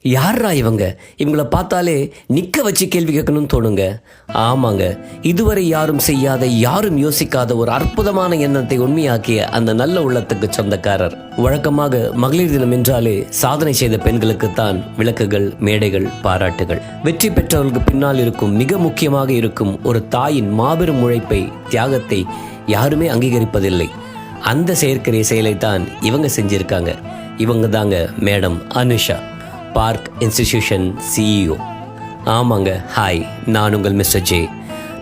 யாரா இவங்கள பார்த்தாலே நிற்க வச்சு கேள்வி கேட்கணும்னு தோணுங்க. ஆமாங்க, இதுவரை யாரும் செய்யாத, யாரும் யோசிக்காத ஒரு அற்புதமான எண்ணத்தை உண்மையாக்கிய அந்த நல்ல உள்ளத்துக்கு சொந்தக்காரர். வழக்கமாக மகளிர் தினம் என்றாலே சாதனை செய்த பெண்களுக்குத்தான் விளக்குகள், மேடைகள், பாராட்டுகள். வெற்றி பெற்றவர்களுக்கு பின்னால் இருக்கும் மிக முக்கியமாக இருக்கும் ஒரு தாயின் மாபெரும் உழைப்பை, தியாகத்தை யாருமே அங்கீகரிப்பதில்லை. அந்த செயற்கரிய செயலைத்தான் இவங்க செஞ்சிருக்காங்க. இவங்க தாங்க madam Anusha, park institution CEO. ஆமாங்க, ஹாய், நான் உங்கள் மிஸ்டர் ஜே.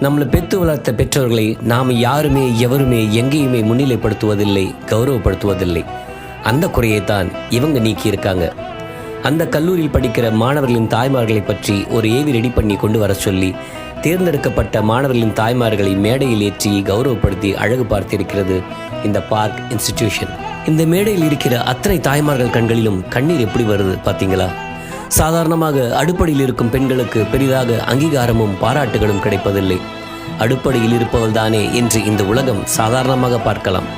நம்மளை பெற்று வளர்த்த பெற்றோர்களை நாம் யாருமே எவருமே எங்கேயுமே முன்னிலைப்படுத்துவதில்லை, கௌரவப்படுத்துவதில்லை. அந்த குறையைத்தான் இவங்க நீக்கியிருக்காங்க. அந்த கல்லூரியில் படிக்கிற மாணவர்களின் தாய்மார்களை பற்றி ஒரு ஏவி ரெடி பண்ணி கொண்டு வர சொல்லி தேர்ந்தெடுக்கப்பட்ட மாணவர்களின் தாய்மார்களை மேடையில் ஏற்றி கௌரவப்படுத்தி அழகு பார்த்திருக்கிறது இந்த பார்க் இன்ஸ்டிடியூஷன். இந்த மேடையில் இருக்கிற அத்தனை தாய்மார்கள் கண்களிலும் கண்ணீர் எப்படி வருது பார்த்தீங்களா? சாதாரணமாக அடுப்படியில் இருக்கும் பெண்களுக்கு பெரிதாக அங்கீகாரமும் பாராட்டுகளும் கிடைப்பதில்லை. அடுப்படியில் இருப்பவள் தானே என்று இந்த உலகம் சாதாரணமாக பார்க்கலாம்.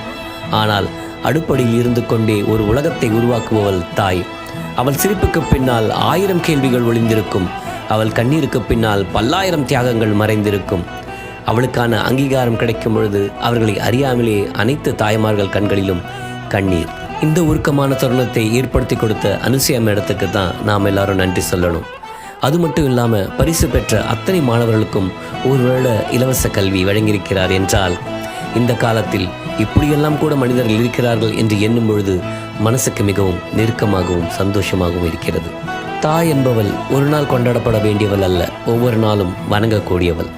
ஆனால் அடுப்படியில் இருந்து கொண்டே ஒரு உலகத்தை உருவாக்குபவள் தாய். அவள் சிரிப்புக்கு பின்னால் 1000 கேள்விகள் ஒளிந்திருக்கும். அவள் கண்ணீருக்கு பின்னால் 10,000 தியாகங்கள் மறைந்திருக்கும். அவளுக்கான அங்கீகாரம் கிடைக்கும் பொழுது அவர்களை அறியாமலே அனைத்து தாய்மார்கள் கண்களிலும் கண்ணீர். இந்த உருக்கமான தருணத்தை ஏற்படுத்தி கொடுத்த அனுசியா மேடத்துக்கு தான் நாம் எல்லாரும் நன்றி சொல்லணும். அது மட்டும் இல்லாமல் பரிசு பெற்ற அத்தனை மாணவர்களுக்கும் ஒருவேளை இலவச கல்வி வழங்கியிருக்கிறார் என்றால் இந்த காலத்தில் இப்படியெல்லாம் கூட மனிதர்கள் இருக்கிறார்கள் என்று எண்ணும் பொழுது மனசுக்கு மிகவும் நெருக்கமாகவும் சந்தோஷமாகவும் இருக்கிறது. தாய் என்பவள் ஒரு நாள் கொண்டாடப்பட வேண்டியவள் அல்ல, ஒவ்வொரு நாளும் வணங்கக்கூடியவள்.